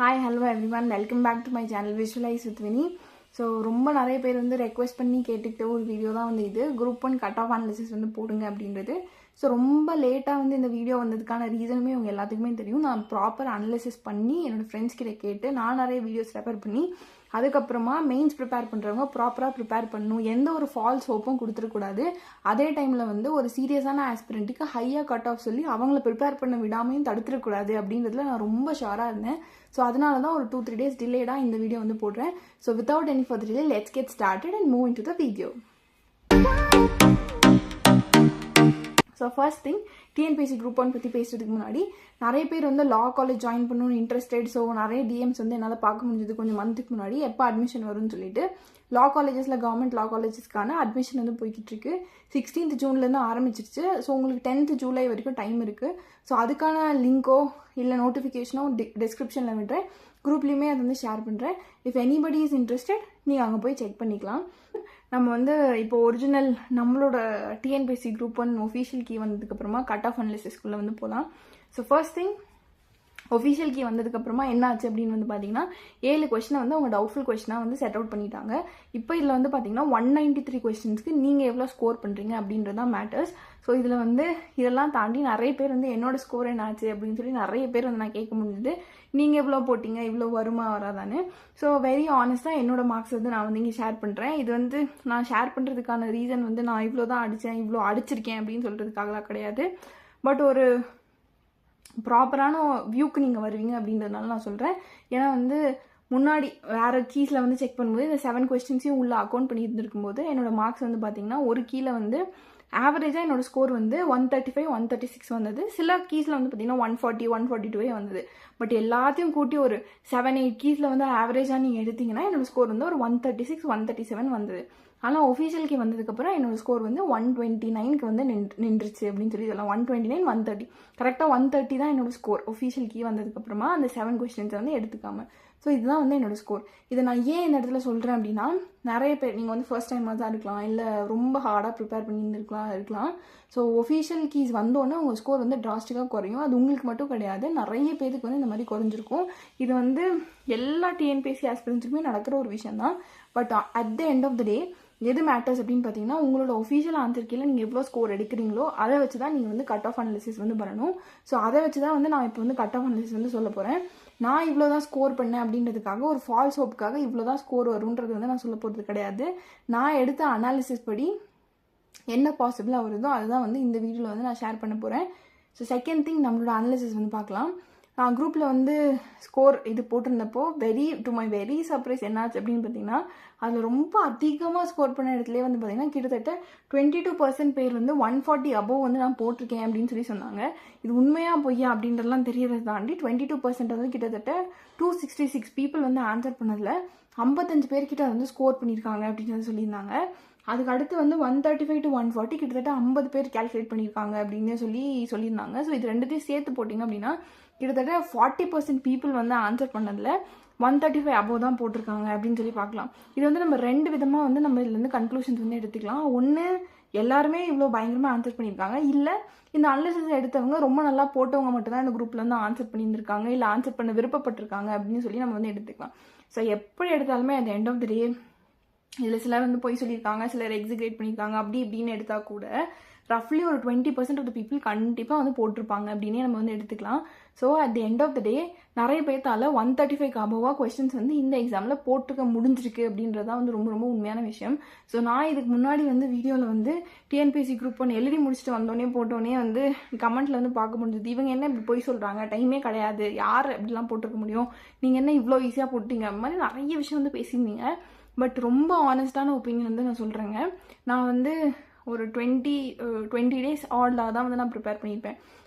Hi hello everyone, welcome back to my channel visualise with Vini. So ரொம்ப நிறைய பேர் வந்து ரெக்வெஸ்ட் பண்ணி கேட்டுக்கிட்ட ஒரு வீடியோ தான் வந்து இது. குரூப் 1 கட் ஆஃப் அனாலிசிஸ் வந்து போடுங்க அப்படின்றது. ஸோ ரொம்ப லேட்டாக வந்து இந்த வீடியோ வந்ததுக்கான ரீசனுமே உங்கள் எல்லாத்துக்குமே தெரியும். நான் ப்ராப்பர் அனலிசிஸ் பண்ணி என்னோடய ஃப்ரெண்ட்ஸ் கிட்ட கேட்டு நான் நிறைய வீடியோஸ் ரெஃபர் பண்ணி அதுக்கப்புறமா மெயின்ஸ் ப்ரிப்பேர் பண்ணுறவங்க ப்ராப்பராக ப்ரிப்பேர் பண்ணணும், எந்த ஒரு ஃபால்ஸ் ஹோப்பும் கொடுத்துடக்கூடாது. அதே டைமில் வந்து ஒரு சீரியஸான ஆஸ்பிரண்ட்டுக்கு ஹையாக கட் ஆஃப் சொல்லி அவங்கள ப்ரிப்பேர் பண்ண விடாமையும் தடுத்துடக்கூடாது அப்படின்றதுல நான் ரொம்ப ஷுவராக இருந்தேன். ஸோ அதனால தான் ஒரு 2-3 days டிலேடாக இந்த வீடியோ வந்து போடுறேன். So without any further delay let's get started and move into the video. So first thing, TNPSC group 1 பற்றி பேசுறதுக்கு முன்னாடி நிறைய பேர் வந்து லா காலேஜ் ஜாயின் பண்ணணும்னு இன்ட்ரெஸ்டட். ஸோ நிறைய டிஎம்ஸ் வந்து என்னால் பார்க்க முடிஞ்சது கொஞ்சம் மந்த்துக்கு முன்னாடி எப்போ அட்மிஷன் வரும்னு சொல்லிட்டு. லா காலேஜஸில் கவர்மெண்ட் லா காலேஜஸ்க்கான அட்மிஷன் வந்து போய்கிட்டு இருக்கு. 16th ஜூன்லேருந்து ஆரம்பிச்சிருச்சு. ஸோ உங்களுக்கு 10th ஜூலை வரைக்கும் டைம் இருக்குது. ஸோ அதுக்கான லிங்கோ இல்லை நோட்டிஃபிகேஷனோ டிஸ்கிரிப்ஷனில் விடுறேன், குரூப்லேயுமே அதை வந்து ஷேர் பண்ணுறேன். இஃப் எனிபடி இஸ் இன்ட்ரெஸ்டட் நீங்கள் அங்கே போய் செக் பண்ணிக்கலாம். நம்ம வந்து இப்போ ஒரிஜினல் நம்மளோட டிஎன்பிஎஸ்சி குரூப் 1 ஒஃபிஷியல் கீ வந்ததுக்கப்புறமா கட் ஆஃப் அனாலிசிஸ்குள்ளே வந்து போகலாம். So first thing, official key வந்ததுக்கப்புறமா என்ன ஆச்சு அப்படின்னு வந்து பார்த்தீங்கன்னா 7 கொஸ்டினை வந்து அவங்க டவுட்ஃபுல் கொஸ்டினாக வந்து செட் அவுட் பண்ணிட்டாங்க. இப்போ இதில் வந்து பார்த்தீங்கன்னா 193 கொஸ்டின்ஸ்க்கு நீங்கள் எவ்வளோ ஸ்கோர் பண்ணுறீங்க அப்படின்றது தான் மேட்டர்ஸ். ஸோ இதில் வந்து இதெல்லாம் தாண்டி நிறைய பேர் வந்து என்னோட ஸ்கோர் என்ன ஆச்சு அப்படின்னு சொல்லி நிறைய பேர் வந்து நான் கேட்க முடியுது, நீங்கள் எவ்வளோ போட்டிங்க, இவ்வளோ வருமா வராதான்னு. ஸோ வெரி ஆனஸ்ட்டாக என்னோட மார்க்ஸ் வந்து நான் வந்து இங்கே ஷேர் பண்ணுறேன். இது வந்து நான் ஷேர் பண்ணுறதுக்கான ரீசன் வந்து நான் இவ்வளோ தான் அடித்தேன், இவ்வளோ அடிச்சிருக்கேன் அப்படின்னு சொல்கிறதுக்காகலாம் கிடையாது. பட் ஒரு ப்ராப்பரான வியூக்கு நீங்கள் வருவீங்க அப்படின்றதுனால நான் சொல்கிறேன். ஏன்னா வந்து முன்னாடி வேறு கீஸில் வந்து செக் பண்ணும்போது இந்த 7 கொஸ்டின்ஸையும் உள்ள அக்கௌண்ட் பண்ணி இருந்திருக்கும் போது என்னோட மார்க்ஸ் வந்து பார்த்தீங்கன்னா ஒரு கீழே வந்து ஆவரேஜாக என்னோட ஸ்கோர் வந்து 135 136 வந்தது. சில கீஸில் வந்து பார்த்தீங்கன்னா 140 142 வந்தது. பட் எல்லாத்தையும் கூட்டி ஒரு 7-8 கீஸில் வந்து ஆவரேஜாக நீங்கள் எடுத்தீங்கன்னா என்னோட ஸ்கோர் வந்து ஒரு 136 137 வந்தது. ஆனால் ஒஃபிஷியலுக்கு வந்ததுக்கப்புறம் என்னோட ஸ்கோர் வந்து 129க்கு வந்து நின்றுச்சு அப்படின்னு சொல்லி சொல்லலாம். 129 130 கரெக்டாக 130 தான் என்னோட ஸ்கோர் ஒஃபிஷியல் கீ வந்ததுக்கப்புறமா அந்த 7 கொஸ்டின்ஸை வந்து எடுத்துக்காம. ஸோ இதுதான் வந்து என்னோட ஸ்கோர். இதை நான் ஏன் இந்த இடத்துல சொல்கிறேன் அப்படின்னா, நிறைய பேர் நீங்கள் வந்து ஃபர்ஸ்ட் டைமாக தான் இருக்கலாம், இல்லை ரொம்ப ஹார்டாக ப்ரிப்பேர் பண்ணியிருந்துருக்கலாம். ஸோ ஒஃபிஷியல் கீஸ் வந்தோடனே உங்கள் ஸ்கோர் வந்து டிராஸ்டிக்காக குறையும். அது உங்களுக்கு மட்டும் கிடையாது, நிறைய பேருக்கு வந்து இந்த மாதிரி குறைஞ்சிருக்கும். இது வந்து எல்லா டிஎன்பிஎஸ்சி ஆஸ்பிரன்ஸுக்குமே நடக்கிற ஒரு விஷயம் தான். But at the end of the day எது மேட்டர்ஸ் அப்படின்னு பார்த்தீங்கன்னா, உங்களோட ஒஃபிஷியல் ஆன்சர் கீழே நீங்கள் எவ்வளோ ஸ்கோர் எடுக்கிறீங்களோ அதை வச்சு தான் நீங்கள் வந்து கட் ஆஃப் அனாலிசிஸ் வந்து பண்ணணும். ஸோ அதை வச்சு தான் வந்து நான் இப்போ வந்து கட் ஆஃப் அனாலிசிஸ் வந்து சொல்ல போகிறேன். நான் இவ்வளோ தான் ஸ்கோர் பண்ணேன் அப்படின்றதுக்காக ஒரு ஃபால்ஸ் ஹோப்புக்காக இவ்வளோ தான் ஸ்கோர் வரும்ன்றது வந்து நான் சொல்ல போகிறது கிடையாது. நான் எடுத்த அனாலிசிஸ் படி என்ன பாசிபிளாக வருதோ அதுதான் வந்து இந்த வீடியோவில் வந்து நான் ஷேர் பண்ண போகிறேன். ஸோ செகண்ட் திங், நம்மளோட அனாலிசிஸ் வந்து பார்க்கலாம். நான் குரூப்பில் வந்து ஸ்கோர் இது போட்டிருந்தப்போ டு மை வெரி சர்ப்ரைஸ் என்னாச்சு அப்படின்னு பார்த்தீங்கன்னா, அதில் ரொம்ப அதிகமாக ஸ்கோர் பண்ண இடத்துலேயே வந்து பார்த்தீங்கன்னா கிட்டத்தட்ட 22% பேர் வந்து 140 above வந்து நான் போட்டிருக்கேன் அப்படின்னு சொல்லி சொன்னாங்க. இது உண்மையாக பொய்யா அப்படின்றதெல்லாம் தெரியறதை தாண்டி 22% வந்து கிட்டத்தட்ட 266 people வந்து ஆன்சர் பண்ணதில் 55 பேர்கிட்ட வந்து ஸ்கோர் பண்ணியிருக்காங்க அப்படின்னு சொல்லியிருந்தாங்க. அதுக்கு அடுத்து வந்து 135 to 140 கிட்டத்தட்ட 50 பேர் கேல்குலேட் பண்ணியிருக்காங்க அப்படின்னு சொல்லியிருந்தாங்க. ஸோ இது ரெண்டுத்தையும் சேர்த்து போட்டிங்க அப்படின்னா கிட்டத்தட்ட 40% people வந்து ஆன்சர் பண்ணதில் 135 above தான் போட்டிருக்காங்க அப்படின்னு சொல்லி பார்க்கலாம். இது வந்து நம்ம 2 விதமாக வந்து நம்ம இதுலேருந்து கன்க்ளூஷன்ஸ் வந்து எடுத்துக்கலாம். ஒன்று, எல்லாருமே இவ்வளோ பயங்கரமாக ஆன்சர் பண்ணியிருக்காங்க, இல்லை இந்த அனாலிசிஸ் எடுத்தவங்க ரொம்ப நல்லா போட்டவங்க மட்டும்தான் இந்த குரூப்பில் வந்து ஆன்சர் பண்ணியிருந்திருக்காங்க, இல்லை ஆன்சர் பண்ண விருப்பப்பட்டிருக்காங்க அப்படின்னு சொல்லி நம்ம வந்து எடுத்துக்கலாம். ஸோ எப்படி எடுத்தாலுமே at the end of the day இதில் சிலர் வந்து போய் சொல்லியிருக்காங்க, சிலர் எக்ஸிக்ரேட் பண்ணியிருக்காங்க, அப்படி இப்படின்னு எடுத்தால் கூட ரஃப்லி ஒரு 20% ஆஃப் த பீப்புள் கண்டிப்பாக வந்து போட்டிருப்பாங்க அப்படின்னே நம்ம வந்து எடுத்துக்கலாம். So at the end of the day நிறைய பேர்த்தால் 135 above கொஸ்டின்ஸ் வந்து இந்த எக்ஸாமில் போட்டிருக்க முடிஞ்சிருக்கு அப்படின்றதான் வந்து ரொம்ப ரொம்ப உண்மையான விஷயம். ஸோ நான் இதுக்கு முன்னாடி வந்து வீடியோவில் வந்து டிஎன்பிஎஸ்சி குரூப் 1 எழுதி முடிச்சுட்டு வந்தோடனே போட்டோடனே வந்து கமெண்ட்டில் வந்து பார்க்க முடிஞ்சது, இவங்க என்ன இப்படி போய் சொல்கிறாங்க, டைமே கிடையாது, யார் அப்படிலாம் போட்டிருக்க முடியும், நீங்கள் என்ன இவ்வளோ ஈஸியாக போட்டிங்க, அந்த மாதிரி நிறைய விஷயம் வந்து பேசியிருந்தீங்க. பட் ரொம்ப ஆனஸ்டான ஒப்பீனியன் வந்து நான் சொல்கிறேங்க. நான் வந்து ஒரு 20 days ஆர்டலாக தான் வந்து நான் ப்ரிப்பேர் பண்ணியிருப்பேன்.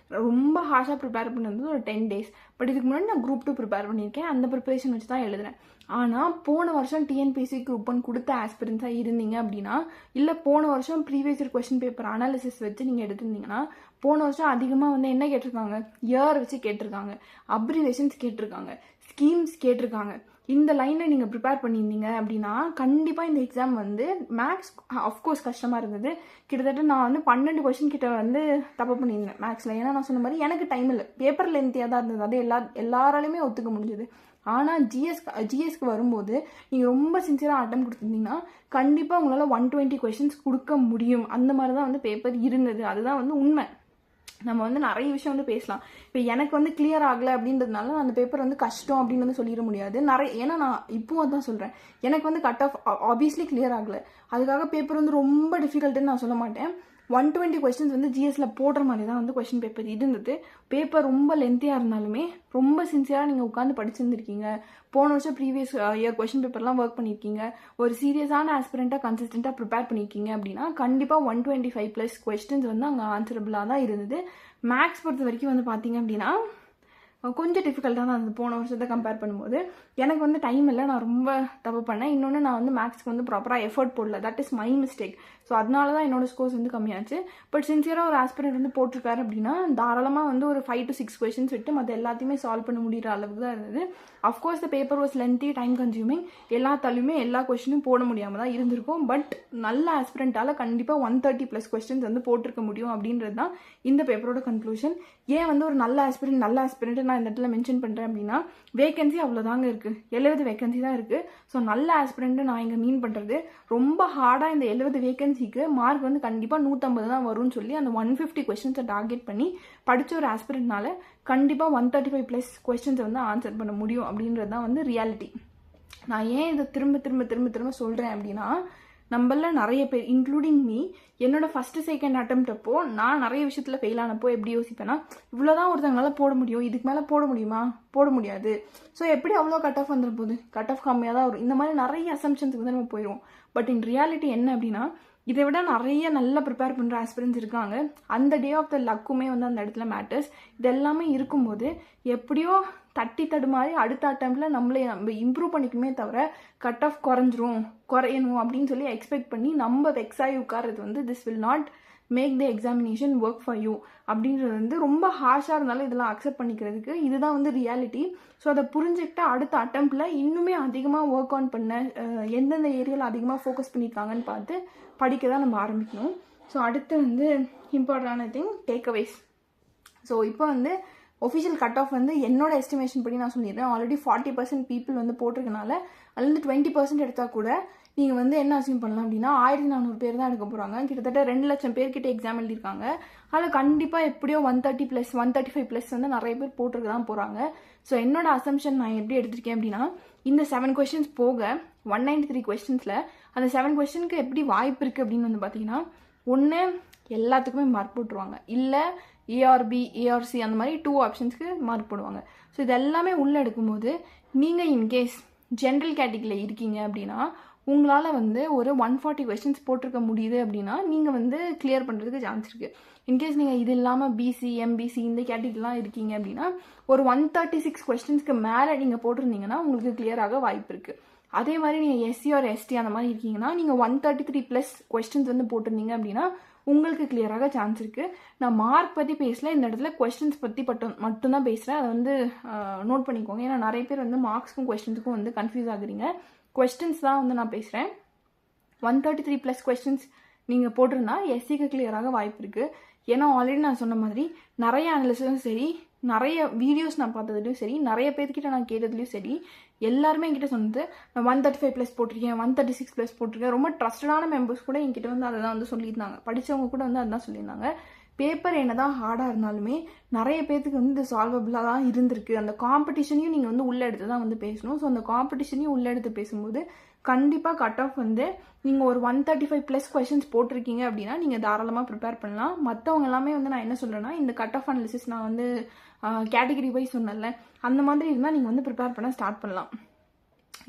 ரொம்ப ஹார்ஷாக ப்ரிப்பேர் பண்ணது ஒரு 10 days. பட் இதுக்கு முன்னாடி நான் குரூப் 2 ப்ரிப்பேர் பண்ணியிருக்கேன். அந்த ப்ரிப்பரேஷன் வச்சு தான் எழுதுறேன். ஆனால் போன வருஷம் டிஎன்பிஎஸ்சி குரூப் 1 கொடுத்த ஆஸ்பிரன்ஸாக இருந்தீங்க அப்படின்னா, இல்லை போன வருஷம் previous year question paper analysis வச்சு நீங்கள் எடுத்திருந்தீங்கன்னா, போன வருஷம் அதிகமாக வந்து என்ன கேட்டிருக்காங்க, இயர் வச்சு கேட்டிருக்காங்க, அப்ரிவேஷன்ஸ் கேட்டிருக்காங்க, ஸ்கீம்ஸ் கேட்டிருக்காங்க. இந்த லைனில் நீங்கள் ப்ரிப்பேர் பண்ணியிருந்தீங்க அப்படின்னா கண்டிப்பாக இந்த எக்ஸாம் வந்து மேக்ஸ் அஃப்கோர்ஸ் கஷ்டமாக இருந்தது. கிட்டத்தட்ட நான் வந்து 12 கொஸ்டின் கிட்ட வந்து தப்பு பண்ணியிருந்தேன் மேக்ஸில். ஏன்னா நான் சொன்ன மாதிரி எனக்கு டைம் இல்லை, பேப்பர் லென்த்தியாக தான் இருந்தது. அது எல்லாராலையுமே ஒத்துக்க முடிஞ்சது. ஆனால் ஜிஎஸ்க்கு வரும்போது நீங்கள் ரொம்ப சின்சியராக அட்டம் கொடுத்துருந்தீங்கன்னா கண்டிப்பாக உங்களால் 120 கொஷின்ஸ் கொடுக்க முடியும். அந்த மாதிரி தான் வந்து பேப்பர் இருந்தது. அதுதான் வந்து உண்மை. நம்ம வந்து நிறைய விஷயம் வந்து பேசலாம். இப்போ எனக்கு வந்து கிளியர் ஆகலை அப்படின்றதுனால அந்த பேப்பர் வந்து கஷ்டம் அப்படின்னு வந்து சொல்லிட முடியாது. ஏன்னா நான் இப்போவும் அதான் சொல்கிறேன், எனக்கு வந்து கட் ஆஃப் ஆப்வியஸ்லி கிளியர் ஆகலை, அதுக்காக பேப்பர் வந்து ரொம்ப டிஃபிகல்ட்டுன்னு நான் சொல்ல மாட்டேன். 120 கொஸ்டின்ஸ் வந்து ஜிஎஸ்ல போடுற மாதிரி தான் வந்து கொஸ்டின் பேப்பர் இருந்தது. பேப்பர் ரொம்ப லென்த்தியாக இருந்தாலுமே ரொம்ப சின்சியராக நீங்கள் உட்காந்து படிச்சிருந்துருக்கீங்க. போன வருஷம் ப்ரீவியஸ் இயர் கொஸ்டின் பேப்பர்லாம் ஒர்க் பண்ணியிருக்கீங்க. ஒரு சீரியஸான ஆஸ்பிரண்ட்டாக கன்சிஸ்டண்ட்டாக ப்ரிப்பேர் பண்ணியிருக்கீங்க அப்படின்னா கண்டிப்பாக 125+ கொஸ்டின்ஸ் வந்து அங்கே ஆன்சரபிளாக தான் இருந்தது. மேக்ஸ் பொறுத்த வரைக்கும் வந்து பார்த்தீங்க அப்படின்னா கொஞ்சம் டிஃபிகல்ட்டாக தான் இருந்தது போன வருஷத்தை கம்பேர் பண்ணும்போது. எனக்கு வந்து டைம் இல்லை, நான் ரொம்ப தப்பு பண்ணேன். இன்னொன்று நான் வந்து மேக்ஸ்க்கு வந்து ப்ராப்பராக எஃபர்ட் போடல. That is my mistake. So அதனால தான் என்னோட ஸ்கோர்ஸ் வந்து கம்மியாச்சு. பட் சின்சியராக ஒரு ஆஸ்பிரண்ட் வந்து போட்டிருக்காரு அப்படின்னா தாராளமாக வந்து ஒரு 5 to 6 கொஸ்டின்ஸ் விட்டு மற்ற எல்லாத்தையுமே சால்வ் பண்ண முடிகிற அளவுக்கு தான் இருந்தது. Of course the paper was lengthy, time consuming. எல்லாத்தாலையுமே எல்லா கொஸ்டினும் போட முடியாமல் தான் இருந்திருக்கும். பட் நல்ல ஆஸ்பிரண்ட்டால் கண்டிப்பாக 130+ கொஸ்டின்ஸ் வந்து போட்டிருக்க முடியும் அப்படின்றது தான் இந்த பேப்பரோட கன்க்ளூஷன். ஏன் வந்து ஒரு நல்ல ஆஸ்பிரண்ட் நான் இந்த இடத்துல மென்ஷன் பண்ணுறேன் அப்படின்னா வேகன்சி அவ்வளோதாங்க இருக்குது, 70 வேகன்சி தான் இருக்குது. ஸோ நல்ல ஆஸ்பிரண்ட்டு நான் இங்கே மீன் பண்ணுறது ரொம்ப ஹார்டாக இந்த 70 வேகன்சிக்கு மார்க் வந்து கண்டிப்பாக 150 தான் வரும்னு சொல்லி அந்த 150 கொஸ்டின்ஸை டார்கெட் பண்ணி படித்த ஒரு ஆஸ்பிரண்ட்னால கண்டிப்பாக 135+ கொஸ்டின்ஸை வந்து ஆன்சர் பண்ண முடியும் அப்படின்றது தான் வந்து ரியாலிட்டி. நான் ஏன் இதை திரும்ப சொல்கிறேன் அப்படின்னா நம்மள நிறைய பேர் இன்க்ளூடிங் மீ என்னோட ஃபர்ஸ்ட் செகண்ட் அட்டெம்ப்ட் அப்போ நான் நிறைய விஷயத்தில் ஃபெயில் ஆனப்போ எப்படி யோசிப்பேன்னா இவ்வளோதான் ஒருத்தங்களால போட முடியும், இதுக்கு மேலே போட முடியுமா, போட முடியாது. ஸோ எப்படி அவ்வளோ கட் ஆஃப் வந்துட போகுது, கட் ஆஃப் கம்மியாக தான் வரும். இந்த மாதிரி நிறைய அசம்ஷன்ஸுக்கு வந்து நம்ம போயிடுவோம். பட் இன் ரியாலிட்டி என்ன அப்படின்னா இதை விட நிறைய நல்லா ப்ரிப்பேர் பண்ணுற ஆஸ்பிரன்ஸ் இருக்காங்க. அந்த டே ஆஃப் த லக்குமே வந்து அந்த இடத்துல மேட்டர்ஸ். இது எல்லாமே இருக்கும்போது எப்படியோ தட்டி தடுமாறி அடுத்த அட்டெம்ப்ட்ல நம்ம இம்ப்ரூவ் பண்ணிக்குமே தவிர கட் ஆஃப் குறையணும் அப்படின்னு சொல்லி எக்ஸ்பெக்ட் பண்ணி நம்ம வெக்ஸாகி உட்கார்றது வந்து this will not make the examination work for you அப்படின்றது வந்து ரொம்ப ஹார்ஷாக இருந்தாலும் இதெல்லாம் அக்செப்ட் பண்ணிக்கிறதுக்கு இதுதான் வந்து ரியாலிட்டி. ஸோ அதை புரிஞ்சுக்கிட்டு அடுத்த அட்டெம்ப்டில் இன்னுமே அதிகமாக ஒர்க் ஆன் பண்ண எந்தெந்த ஏரியாவில் அதிகமாக ஃபோக்கஸ் பண்ணியிருக்காங்கன்னு பார்த்து படிக்க தான் நம்ம ஆரம்பிக்கணும். ஸோ அடுத்து வந்து இம்பார்ட்டண்டான திங் டேக்அவேஸ். ஸோ இப்போ வந்து ஒஃபிஷியல் கட் ஆஃப் வந்து என்னோட எஸ்டிமேஷன் படி நான் சொல்லிடுறேன். ஆல்ரெடி 40% பீப்புள் வந்து போட்டிருக்கனால அதுலேருந்து 20% எடுத்தால் கூட நீங்கள் வந்து என்ன அசியூம் பண்ணலாம் அப்படின்னா 1400 பேர் தான் எடுக்க போகிறாங்க. கிட்டத்தட்ட 2 லட்சம் பேர்கிட்ட எக்ஸாம் எழுதியிருக்காங்க. அதில் கண்டிப்பாக எப்படியோ 130+, 135+ வந்து நிறைய பேர் போட்டிருக்க தான் போகிறாங்க. ஸோ என்னோட அசம்ஷன் நான் எப்படி எடுத்திருக்கேன் அப்படின்னா இந்த 7 கொஸ்டின்ஸ் போக 193 கொஸ்டின்ஸில் அந்த 7 கொஸ்டினுக்கு எப்படி வாய்ப்பு இருக்குது அப்படின்னு வந்து பார்த்தீங்கன்னா ஒன்று எல்லாத்துக்குமே மார்க் போட்டுருவாங்க, இல்லை ஏஆர்பி ஏஆர்சி அந்த மாதிரி 2 ஆப்ஷன்ஸ்க்கு மார்க் போடுவாங்க. ஸோ இது எல்லாமே உள்ளே எடுக்கும்போது நீங்கள் இன்கேஸ் ஜென்ரல் கேட்டகரியில் இருக்கீங்க அப்படின்னா உங்களால் வந்து ஒரு 140 கொஸ்டின்ஸ் போட்டிருக்க முடியுது அப்படின்னா நீங்கள் வந்து கிளியர் பண்ணுறதுக்கு சான்ஸ் இருக்குது. இன்கேஸ் நீங்கள் இது இல்லாமல் பிசி எம்பிசி இந்த கேட்டகரிலாம் இருக்கீங்க அப்படின்னா ஒரு 136 கொஸ்டின்ஸ்க்கு மேலே நீங்கள் போட்டிருந்தீங்கன்னா உங்களுக்கு கிளியராக வாய்ப்பு இருக்குது. அதே மாதிரி நீங்கள் எஸ்சி ஆர் எஸ்டி அந்த மாதிரி இருக்கீங்கன்னா நீங்கள் 133+ கொஸ்டின்ஸ் வந்து போட்டிருந்தீங்க அப்படின்னா உங்களுக்கு கிளியராக சான்ஸ் இருக்குது. நான் மார்க் பற்றி பேசல, இந்த இடத்துல கொஸ்டின்ஸ் பற்றி மட்டும்தான் பேசுகிறேன். அதை வந்து நோட் பண்ணிக்கோங்க. ஏன்னா நிறைய பேர் வந்து மார்க்ஸ்க்கும் கொஸ்டின்ஸுக்கும் வந்து கன்ஃபியூஸ் ஆகுறீங்க. கொஸ்டின்ஸ் தான் வந்து நான் பேசுகிறேன். 133+ கொஸ்டின்ஸ் நீங்கள் போட்டிருந்தா எஸ்சிக்கு கிளியராக வாய்ப்பு இருக்குது. ஏன்னா ஆல்ரெடி நான் சொன்ன மாதிரி நிறைய அனலிசிஸும் சரி, நிறைய வீடியோஸ் நான் பார்த்ததுலையும் சரி, நிறைய பேர்கிட்ட நான் கேட்டதுலையும் சரி, எல்லாருமே என்கிட்ட சொன்னது நான் 135+ போட்டிருக்கேன், 136+ போட்டிருக்கேன். ரொம்ப ட்ரஸ்டடான மெம்பர்ஸ் கூட என்கிட்ட வந்து அதை தான் வந்து சொல்லியிருந்தாங்க. படித்தவங்க கூட வந்து அதுதான் சொல்லியிருந்தாங்க. பேப்பர் என்ன தான் ஹார்டாக இருந்தாலுமே நிறைய பேர்த்துக்கு வந்து இது சால்வபிளாக தான் இருந்திருக்கு. அந்த காம்படிஷனையும் நீங்கள் வந்து உள்ளே எடுத்து தான் வந்து பேசணும். ஸோ அந்த காம்படிஷனையும் உள்ளே எடுத்து பேசும்போது கண்டிப்பாக கட் ஆஃப் வந்து நீங்கள் ஒரு 135+ கொஸ்டின்ஸ் போட்டிருக்கீங்க அப்படின்னா நீங்கள் தாராளமாக ப்ரிப்பேர் பண்ணலாம். மற்றவங்க எல்லாமே வந்து நான் என்ன சொல்கிறேன்னா இந்த கட் ஆஃப் அனாலிசிஸ் நான் வந்து கேட்டகரி வைஸ் சொன்னல அந்த மாதிரி இருந்தால் நீங்கள் வந்து ப்ரிப்பேர் பண்ண ஸ்டார்ட் பண்ணலாம்.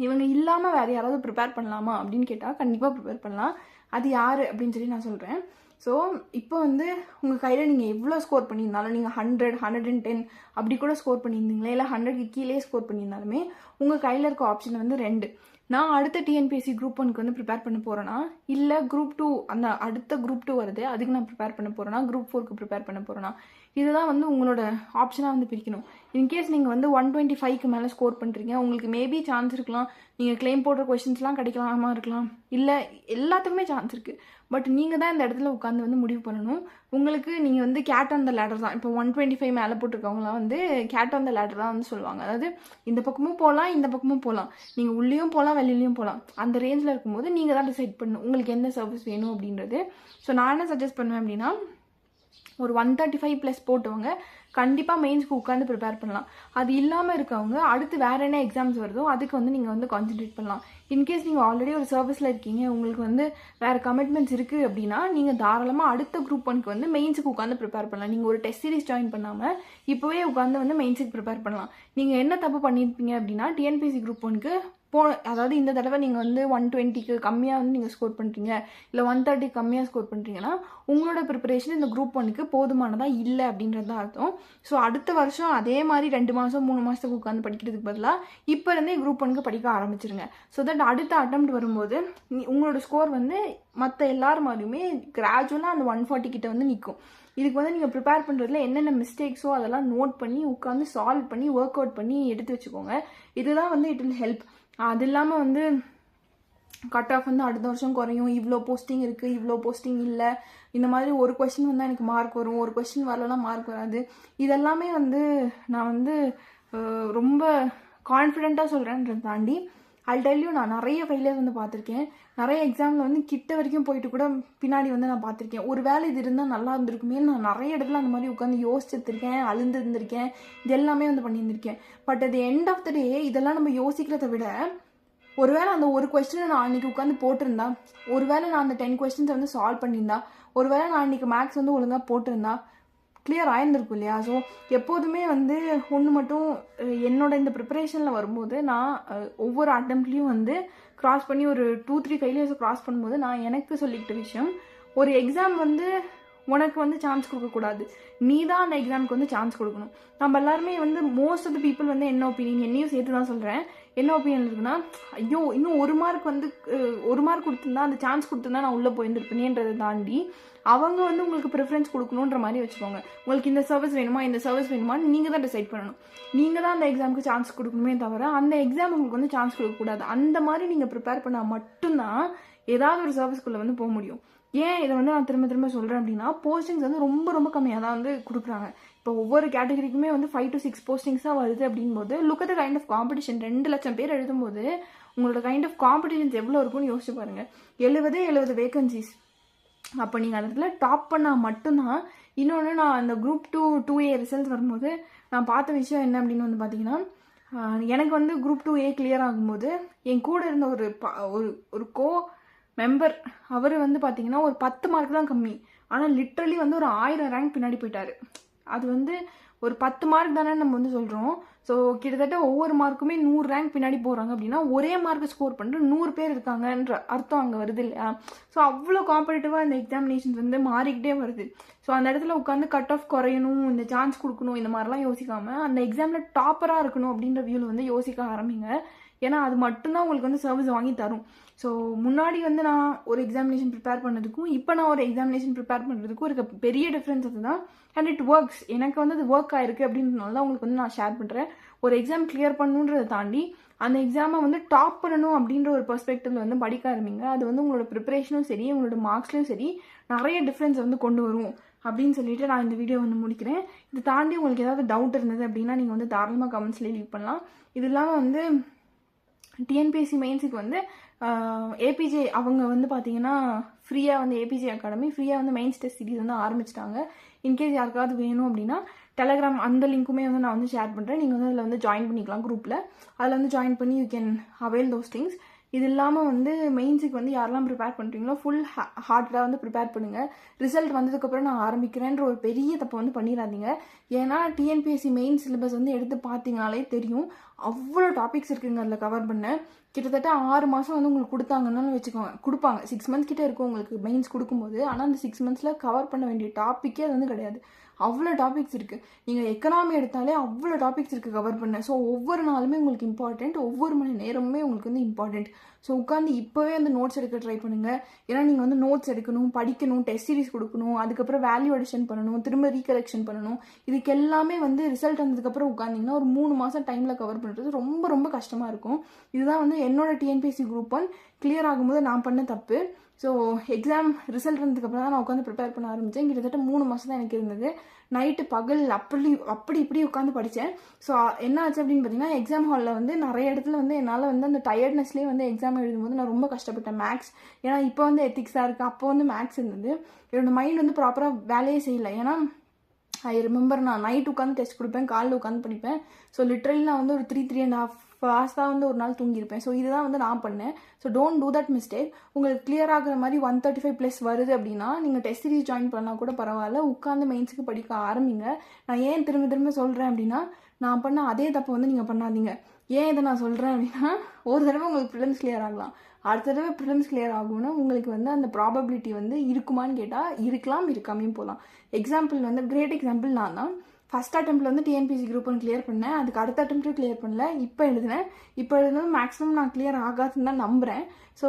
இவங்க இல்லாமல் வேறு யாராவது ப்ரிப்பேர் பண்ணலாமா அப்படின்னு கேட்டால் கண்டிப்பாக ப்ரிப்பேர் பண்ணலாம். அது யார் அப்படின்னு சொல்லி நான் சொல்கிறேன். ஸோ இப்போ வந்து உங்கள் கையில் நீங்கள் எவ்வளோ ஸ்கோர் பண்ணியிருந்தாலும் நீங்கள் 100, 110 அப்படி கூட ஸ்கோர் பண்ணியிருந்தீங்களே, இல்லை 100க்கு கீழே ஸ்கோர் பண்ணியிருந்தாலுமே உங்கள் கையில் இருக்க ஆப்ஷன் வந்து 2. நான் அடுத்த டிஎன்பிஎஸ்சி குரூப் 1க்கு வந்து ப்ரிப்பேர் பண்ண போகிறேன்னா, இல்லை குரூப் 2 அந்த அடுத்த குரூப் 2 வருது அதுக்கு நான் ப்ரிப்பேர் பண்ண போகிறேன்னா, குரூப் 4க்கு ப்ரிப்பேர் பண்ண போகிறேன்னா, இதுதான் வந்து உங்களோட ஆப்ஷனாக வந்து பிரிக்கணும். இன்கேஸ் நீங்கள் வந்து 125க்கு மேலே ஸ்கோர் பண்ணுறீங்க, உங்களுக்கு மேபி சான்ஸ் இருக்கலாம் நீங்கள் கிளைம் போடுற கொஸ்டின்ஸ்லாம் கிடைக்கலாமா இருக்கலாம், இல்லை எல்லாத்துக்குமே சான்ஸ் இருக்குது. பட் நீங்கள் தான் இந்த இடத்துல உட்காந்து வந்து முடிவு பண்ணணும். உங்களுக்கு நீங்கள் வந்து கேட் ஆன் த லேடர் தான். இப்போ 125 மேலே போட்டிருக்கவங்களாம் வந்து கேட் ஆன் த லேடர் தான் வந்து சொல்லுவாங்க. அதாவது இந்த பக்கமும் போகலாம், இந்த பக்கமும் போகலாம், நீங்கள் உள்ளேயும் போகலாம், வெளியிலையும் போகலாம். அந்த ரேஞ்சில் இருக்கும்போது நீங்கள் தான் டிசைட் பண்ணணும் உங்களுக்கு எந்த சர்வீஸ் வேணும் அப்படின்றது. ஸோ நான் என்ன சஜஸ்ட் பண்ணுவேன் அப்படின்னா, ஒரு 135+ போட்டவங்க கண்டிப்பாக மெயின்ஸ்க்கு உட்காந்து ப்ரிப்பேர் பண்ணலாம். அது இல்லாமல் இருக்கவங்க அடுத்து வேறு என்ன எக்ஸாம்ஸ் வருதோ அதுக்கு வந்து நீங்கள் வந்து கான்சென்ட்ரேட் பண்ணலாம். இன்கேஸ் நீங்கள் ஆல்ரெடி ஒரு சர்வீஸில் இருக்கீங்க, உங்களுக்கு வந்து வேறு கமிட்மெண்ட்ஸ் இருக்குது அப்படின்னா நீங்கள் தாராளமாக அடுத்த குரூப் 1க்கு வந்து மெயின்ஸுக்கு உட்காந்து ப்ரிப்பேர் பண்ணலாம். நீங்கள் ஒரு டெஸ்ட் சீரிஸ் ஜாயின் பண்ணாமல் இப்போவே உட்காந்து வந்து மெயின்ஸுக்கு ப்ரிப்பேர் பண்ணலாம். நீங்கள் என்ன தப்பு பண்ணியிருப்பீங்க அப்படின்னா, டிஎன்பிஎஸ்சி குரூப் 1க்கு அதாவது இந்த தடவை நீங்கள் வந்து 120க்கு கம்மியாக வந்து நீங்கள் ஸ்கோர் பண்ணுறீங்க, இல்லை 130 கம்மியாக ஸ்கோர் பண்ணுறீங்கன்னா உங்களோட ப்ரிப்பரேஷன் இந்த குரூப் 1க்கு போதுமானதாக இல்லை அப்படின்றது தான் அர்த்தம். ஸோ அடுத்த வருஷம் அதே மாதிரி 2 மாதம் 3 மாதத்துக்கு உட்காந்து படிக்கிறதுக்கு பதிலாக இப்போ இருந்தே குரூப் 1க்கு படிக்க ஆரம்பிச்சிருங்க. ஸோ தட் அடுத்த அட்டெம்ப்ட் வரும்போது உங்களோட ஸ்கோர் வந்து மற்ற எல்லாரும் மாதிரியுமே கிராஜுவலாக அந்த 140 கிட்ட வந்து நிற்கும். இதுக்கு வந்து நீங்கள் ப்ரிப்பேர் பண்ணுறதுல என்னென்ன மிஸ்டேக்ஸோ அதெல்லாம் நோட் பண்ணி உட்காந்து சால்வ் பண்ணி ஒர்க் அவுட் பண்ணி எடுத்து வச்சுக்கோங்க. இதுதான் வந்து இட் வில் ஹெல்ப். அது இல்லாமல் வந்து கட் ஆஃப் வந்து அடுத்த வருஷம் குறையும், இவ்வளோ போஸ்டிங் இருக்குது, இவ்வளோ போஸ்டிங் இல்லை, இந்த மாதிரி ஒரு கொஸ்டின் வந்தால் எனக்கு மார்க் வரும், ஒரு கொஸ்டின் வரலன்னா மார்க் வராது, இதெல்லாமே வந்து நான் வந்து ரொம்ப கான்ஃபிடென்ட்டாக சொல்கிறேன்றதை தாண்டி டெல் நான் நிறைய ஃபெயிலியர்ஸ் வந்து பார்த்துருக்கேன். நிறைய எக்ஸாமில் வந்து கிட்ட வரைக்கும் போயிட்டு கூட பின்னாடி வந்து நான் பார்த்துருக்கேன். ஒரு வேளை இது இருந்தால் நல்லா இருந்திருக்குமே நான் நிறைய இடத்துல அந்த மாதிரி உட்காந்து யோசிச்சிருக்கேன், அழுந்திருந்திருக்கேன், இது எல்லாமே வந்து பண்ணியிருந்திருக்கேன். பட் அது எண்ட் ஆஃப் த டே இதெல்லாம் நம்ம யோசிக்கிறத விட, ஒருவேளை அந்த ஒரு கொஸ்டினை நான் அன்றைக்கி உட்காந்து போட்டிருந்தா, ஒருவேளை நான் அந்த 10 கொஸ்டின்ஸை வந்து சால்வ் பண்ணியிருந்தா, ஒருவேளை நான் அன்றைக்கி மேக்ஸ் வந்து ஒழுங்காக போட்டிருந்தா கிளியர் ஆயிருந்திருக்கும் இல்லையா? ஸோ எப்போதுமே வந்து ஒன்று மட்டும் என்னோட இந்த ப்ரிப்பரேஷனில் வரும்போது நான் ஒவ்வொரு அட்டெம்ப்ட்லேயும் வந்து க்ராஸ் பண்ணி ஒரு 2-3 ஃபெயிலியர்ஸை க்ராஸ் பண்ணும்போது நான் எனக்கு சொல்லிக்கிட்ட விஷயம், ஒரு எக்ஸாம் வந்து உனக்கு வந்து சான்ஸ் கொடுக்கக்கூடாது, நீ தான் அந்த எக்ஸாமுக்கு வந்து சான்ஸ் கொடுக்கணும். நம்ம எல்லாருமே வந்து மோஸ்ட் ஆஃப் த பீப்புள் வந்து என்ன ஒப்பீனியன், என்னையும் சேர்த்து தான் சொல்கிறேன், என்ன ஒப்பீனியன் இருக்குன்னா, ஐயோ இன்னும் ஒரு மார்க் வந்து ஒரு மார்க் கொடுத்துருந்தா அந்த சான்ஸ் கொடுத்துருந்தா நான் உள்ளே போயிருந்துருப்பேனேன்றதை தாண்டி அவங்க வந்து உங்களுக்கு ப்ரிஃபரன்ஸ் கொடுக்கணுன்ற மாதிரி வச்சுக்கோங்க. உங்களுக்கு இந்த சர்வீஸ் வேணுமா, இந்த சர்வீஸ் வேணுமான்னு நீங்கள் தான் டிசைட் பண்ணணும். நீங்கள் தான் அந்த எக்ஸாமுக்கு சான்ஸ் கொடுக்கணுமே தவிர அந்த எக்ஸாம் உங்களுக்கு வந்து சான்ஸ் கொடுக்கக்கூடாது. அந்த மாதிரி நீங்கள் ப்ரிப்பேர் பண்ணால் மட்டும்தான் ஏதாவது ஒரு சர்வீஸ்குள்ளே வந்து போக முடியும். ஏன் இதை வந்து நான் திரும்ப திரும்ப சொல்கிறேன் அப்படின்னா, போஸ்டிங்ஸ் வந்து ரொம்ப ரொம்ப கம்மியாக தான் வந்து கொடுக்குறாங்க. இப்போ ஒவ்வொரு கேட்டகரிக்குமே வந்து 5 to 6 போஸ்டிங்ஸ் தான் வருது அப்படின்போது look at the kind of competition. 2 லட்சம் பேர் எழுதும்போது உங்களோட கைண்ட் ஆஃப் காம்படிஷன்ஸ் எவ்வளோ இருக்குன்னு யோசிச்சு பாருங்கள். 70 வேகன்சிஸ். அப்போ நீங்கள் அந்த இடத்துல டாப் பண்ணால் மட்டும்தான். இன்னொன்று, நான் அந்த குரூப் 2A ரிசல்ட்ஸ் வரும்போது நான் பார்த்த விஷயம் என்ன அப்படின்னு வந்து பார்த்தீங்கன்னா, எனக்கு வந்து குரூப் 2A கிளியர் ஆகும்போது என் கூட இருந்த ஒரு கோ மெம்பர் அவர் வந்து பார்த்தீங்கன்னா ஒரு 10 மார்க் தான் கம்மி, ஆனால் லிட்ரலி வந்து ஒரு 1000 ரேங்க் பின்னாடி போயிட்டாரு. அது வந்து ஒரு 10 மார்க் தானே நம்ம வந்து சொல்கிறோம். ஸோ கிட்டத்தட்ட ஒவ்வொரு மார்க்குமே 100 ரேங்க் பின்னாடி போகிறாங்க அப்படின்னா ஒரே மார்க் ஸ்கோர் பண்ணுற 100 பேர் இருக்காங்கன்ற அர்த்தம் அங்கே வருது இல்லையா? ஸோ அவ்வளோ காம்படிட்டிவாக இந்த எக்ஸாமினேஷன்ஸ் வந்து மாறிக்கிட்டே வருது. ஸோ அந்த இடத்துல உட்காந்து கட் ஆஃப் குறையணும், இந்த சான்ஸ் கொடுக்கணும், இந்த மாதிரிலாம் யோசிக்காமல் அந்த எக்ஸாமில் டாப்பராக இருக்கணும் அப்படின்ற வியூவில் வந்து யோசிக்க ஆரம்பிங்க. ஏன்னா அது மட்டும்தான் உங்களுக்கு வந்து சர்வீஸ் வாங்கி தரும். ஸோ முன்னாடி வந்து நான் ஒரு எக்ஸாமினேஷன் ப்ரிப்பேர் பண்ணதுக்கும் இப்போ நான் ஒரு எக்ஸாமினேஷன் ப்ரிப்பேர் பண்ணுறதுக்கும் இருக்க பெரிய டிஃப்ரென்ஸ் அதுதான். And it works. எனக்கு வந்து அது ஒர்க் ஆயிருக்கு அப்படின்றதுனால தான் உங்களுக்கு வந்து நான் ஷேர் பண்ணுறேன். ஒரு எக்ஸாம் கிளியர் பண்ணணுன்றதை தாண்டி அந்த எக்ஸாமை வந்து டாப் பண்ணணும் அப்படின்ற ஒரு பெர்ஸ்பெக்டிவ்ல வந்து படிக்க ஆரம்பிங்க. அது வந்து உங்களோட ப்ரிப்பரேஷனும் சரி, உங்களோட மார்க்ஸ்லையும் சரி நிறைய டிஃப்ரென்ஸ் வந்து கொண்டு வரும் அப்படின்னு சொல்லிட்டு நான் இந்த வீடியோ வந்து முடிக்கிறேன். இதை தாண்டி உங்களுக்கு ஏதாவது டவுட் இருந்தது அப்படின்னா நீங்கள் வந்து தாராளமாக கமெண்ட்ஸ்லேயே லீவ் பண்ணலாம். இது இல்லாமல் வந்து டிஎன்பிஎஸ்சி மெயின்ஸுக்கு வந்து ஏபிஜே அவங்க வந்து பார்த்தீங்கன்னா ஃப்ரீயாக வந்து ஏபிஜே அகாடமி ஃப்ரீயாக வந்து மெயின்ஸ் டெஸ்ட் சீரிஸ் வந்து ஆரம்பிச்சிட்டாங்க. இன்கேஸ் யாருக்காவது வேணும் அப்படின்னா டெலகிராம் அந்த லிங்க்குமே வந்து நான் வந்து ஷேர் பண்ணுறேன். நீங்கள் வந்து அதில் வந்து ஜாயின் பண்ணிக்கலாம் குரூப்பில். அதில் வந்து ஜாயின் பண்ணி you can avail those things. இது இல்லாமல் வந்து மெயின்ஸுக்கு வந்து யாரெல்லாம் ப்ரிப்பேர் பண்ணுறீங்களோ ஃபுல் ஹார்ட்டாக வந்து ப்ரிப்பேர் பண்ணுங்கள். ரிசல்ட் வந்ததுக்கப்புறம் நான் ஆரம்பிக்கிறேன்ற ஒரு பெரிய தப்பை வந்து பண்ணிடாதீங்க. ஏன்னா டிஎன்பிஎஸ்சி மெயின் சிலபஸ் வந்து எடுத்து பார்த்தீங்கனாலே தெரியும், அவ்வளோ டாபிக்ஸ் இருக்குங்க அதில் கவர் பண்ண. கிட்டத்தட்ட 6 மாதம் வந்து உங்களுக்கு கொடுத்தாங்கன்னு வச்சுக்கோங்க, கொடுப்பாங்க. 6 மந்த்ஸ் கிட்டே இருக்கும் உங்களுக்கு மெயின்ஸ் கொடுக்கும்போது. ஆனால் அந்த 6 மந்த்ஸில் கவர் பண்ண வேண்டிய டாப்பிக்கே அது வந்து கிடையாது. அவ்வளோ டாபிக்ஸ் இருக்குது. நீங்கள் எக்கனாமி எடுத்தாலே அவ்வளோ டாபிக்ஸ் இருக்குது கவர் பண்ண. ஸோ ஒவ்வொரு நாளுமே உங்களுக்கு இம்பார்ட்டண்ட், ஒவ்வொரு மணி நேரமுமே உங்களுக்கு வந்து இம்பார்ட்டண்ட். ஸோ உட்காந்து இப்போவே வந்து நோட்ஸ் எடுக்க ட்ரை பண்ணுங்கள். ஏன்னா நீங்கள் வந்து நோட்ஸ் எடுக்கணும், படிக்கணும், டெஸ்ட் சீரிஸ் கொடுக்கணும், அதுக்கப்புறம் வேல்யூ அடிஷன் பண்ணணும், திரும்ப ரீகரெக்ஷன் பண்ணணும். இதுக்கு எல்லாமே வந்து ரிசல்ட் வந்ததுக்கப்புறம் உட்காந்திங்கன்னா ஒரு 3 மாதம் டைமில் கவர் பண்ணுறது ரொம்ப ரொம்ப கஷ்டமாக இருக்கும். இதுதான் வந்து என்னோட டிஎன்பிஎஸ்சி குரூப் 1 கிளியர் ஆகும்போது நான் பண்ண தப்பு. ஸோ எக்ஸாம் ரிசல்ட் வந்ததுக்கப்புறம் தான் நான் உட்காந்து ப்ரிப்பேர் பண்ண ஆரம்பித்தேன். கிட்டத்தட்ட 3 மாதம் தான் எனக்கு இருந்தது. நைட்டு பகல் அப்படி இப்படி உட்காந்து படித்தேன். ஸோ என்ன ஆச்சு அப்படின்னு பார்த்தீங்கன்னா, எக்ஸாம் ஹாலில் வந்து நிறைய இடத்துல வந்து என்னால் வந்து அந்த டயர்ட்னஸ்லேயே வந்து எக்ஸாம் எழுதும்போது நான் ரொம்ப கஷ்டப்பட்டேன். மேக்ஸ், ஏன்னா இப்போ வந்து எத்திக்ஸாக இருக்குது, அப்போ வந்து மேக்ஸ் இருந்தது. என்னோட மைண்ட் வந்து ப்ராப்பராக வேலையே செய்யலை. ஏன்னா ஐ ரிமெம்பர் நான் நைட் உட்காந்து டெஸ்ட் கொடுப்பேன், காலையில் உட்காந்து படிப்பேன். ஸோ லிட்ரலி நான் வந்து ஒரு 3.5 hours தான் வந்து ஒரு நாள் தூங்கியிருப்பேன். ஸோ இதுதான் வந்து நான் பண்ணேன். So don't do that mistake. உங்களுக்கு கிளியர் ஆகிற மாதிரி 135+ வருது அப்படின்னா நீங்கள் டெஸ்ட் சீரிஸ் ஜாயின் பண்ணால் கூட பரவாயில்ல, உட்காந்து மெயின்ஸுக்கு படிக்க ஆரம்பிங்க. நான் ஏன் திரும்ப சொல்கிறேன் அப்படின்னா, நான் பண்ண அதே தப்பை வந்து நீங்கள் பண்ணாதீங்க. ஏன் இதை நான் சொல்கிறேன் அப்படின்னா, ஒரு தடவை உங்களுக்கு ப்ரிலிம்ஸ் கிளியர் ஆகலாம், அடுத்த தடவை ப்ரிலிம்ஸ் கிளியர் ஆகும்னா உங்களுக்கு வந்து அந்த ப்ராபபிலிட்டி வந்து இருக்குமான்னு கேட்டால் இருக்கலாம், இருக்காமையும் போகலாம். எக்ஸாம்பிள் வந்து கிரேட் எக்ஸாம்பிள் நான் தான். ஃபஸ்ட் அட்டெம்ப்டில் வந்து டிஎன்பிசி குரூப் 1 கிளியர் பண்ணேன். அதுக்கு அடுத்த அட்டெம்ப்ட்டும் கிளியர் பண்ணல. இப்போ எழுதுனது மேக்ஸிமம் நான் கிளியர் ஆகாதுன்னு தான் நம்புகிறேன். ஸோ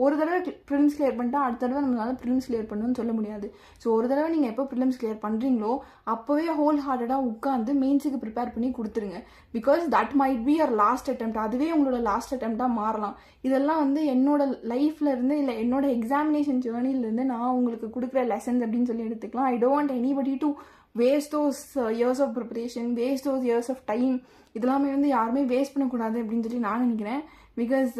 ஒரு தடவை ப்ரிலிம்ஸ் கிளியர் பண்ணிட்டா அடுத்த தடவை நம்மளால ப்ரிலிம்ஸ் கிளியர் பண்ணணும்னு சொல்ல முடியாது. ஸோ ஒரு தடவை நீங்கள் எப்போ ப்ரிலிம்ஸ் கிளியர் பண்ணுறீங்களோ அப்போவே ஹோல் ஹார்ட்டடாக உட்காந்து மெயின்ஸுக்கு ப்ரிப்பேர் பண்ணி கொடுத்துருங்க. Because that might be your last attempt. அதுவே உங்களோட லாஸ்ட் அட்டெம்ப்டாக மாறலாம். இதெல்லாம் வந்து என்னோட லைஃப்ல இருந்து இல்லை என்னோட எக்ஸாமினேஷன் ஜேர்னிலேருந்து நான் உங்களுக்கு கொடுக்குற லெசன்ஸ் அப்படின்னு சொல்லி எடுத்துக்கலாம். I don't want anybody to waste those years of preparation, waste those years of time. இதெல்லாமே வந்து யாருமே வேஸ்ட் பண்ணக்கூடாது அப்படின்னு சொல்லி நான் நினைக்கிறேன். பிகாஸ்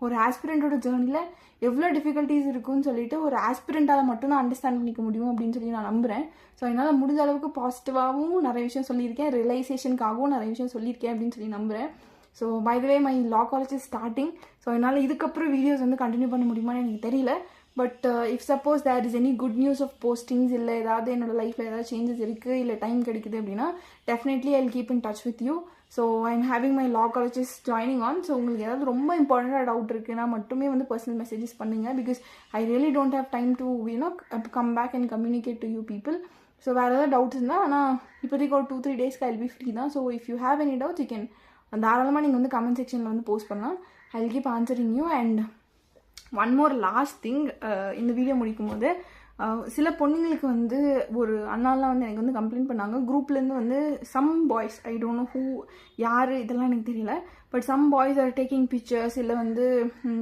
ஒரு ஆஸ்பிரண்டோட ஜேர்னியில் எவ்வளோ டிஃபிகல்ட்டிஸ் இருக்குன்னு சொல்லிட்டு ஒரு ஆஸ்பிரண்டால் மட்டும் நான் அண்டர்ஸ்டாண்ட் பண்ணிக்க முடியும் அப்படின்னு சொல்லி நான் நம்புகிறேன். ஸோ என்னால் முடிஞ்ச அளவுக்கு பாசிட்டிவாகவும் நிறைய விஷயம் சொல்லியிருக்கேன், ரியலைசேஷனுக்காகவும் நிறைய விஷயம் சொல்லியிருக்கேன் அப்படின்னு சொல்லி நம்புகிறேன். So by the way my law college is starting. So என்னால் இதுக்கப்புறம் வீடியோஸ் வந்து கண்டினியூ பண்ண முடியுமான்னு எனக்கு தெரியல. But if suppose there is any good news of postings, இல்லை ஏதாவது என்னோட லைஃப்பில் ஏதாவது சேஞ்சஸ் இருக்குது, இல்லை டைம் கிடைக்குது அப்படின்னா definitely I will keep in touch with you. So I am having my law colleges joining on. So உங்களுக்கு ஏதாவது ரொம்ப இம்பார்ட்டண்டாக டவுட் இருக்குன்னா மட்டுமே வந்து பர்சனல் மெசேஜஸ் பண்ணுங்கள். Because I really don't have time to come back and communicate to you people. So வேறு ஏதாவது டவுட்ஸ் இருந்தால், ஆனால் இப்போதைக்கு ஒரு 2-3 டேஸ்க்கு ஐ வில் பி ஃப்ரீ தான். So if you have any doubts you can தாராளமாக நீங்கள் வந்து கமெண்ட் செக்ஷனில் வந்து போஸ்ட் பண்ணலாம். ஐ will keep answering you. And one more last thing, இந்த வீடியோ முடிக்கும் போது சில பொண்ணுங்களுக்கு வந்து ஒரு அண்ணாலாம் வந்து எனக்கு வந்து கம்ப்ளைண்ட் பண்ணாங்க. குரூப்லேருந்து வந்து some boys, I don't know who, யார், இதெல்லாம் எனக்கு தெரியல, but some boys are taking pictures, இல்லை வந்து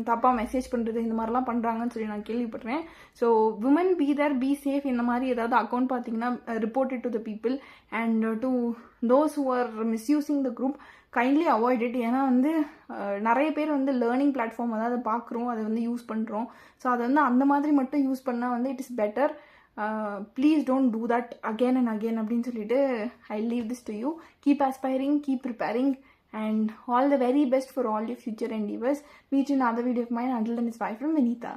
தப்பாக மெசேஜ் பண்ணுறது, இந்த மாதிரிலாம் பண்ணுறாங்கன்னு சொல்லி நான் கேள்விப்படுறேன். So women be there, be safe. இந்த மாதிரி ஏதாவது அக்கௌண்ட் பார்த்தீங்கன்னா report to the people and to those who are misusing the group kindly avoid it. ஏன்னா வந்து நிறைய பேர் வந்து லேர்னிங் பிளாட்ஃபார்ம் அதாவது பார்க்குறோம், அதை வந்து யூஸ் பண்ணுறோம். ஸோ அதை வந்து அந்த மாதிரி மட்டும் யூஸ் பண்ணால் வந்து it is better. Please don't do that again and again அப்படின்னு சொல்லிட்டு I leave this to you. Keep aspiring, keep preparing, and all the very best for all your future endeavors. Meet you in another video of mine. Until then, it's bye from Vinita.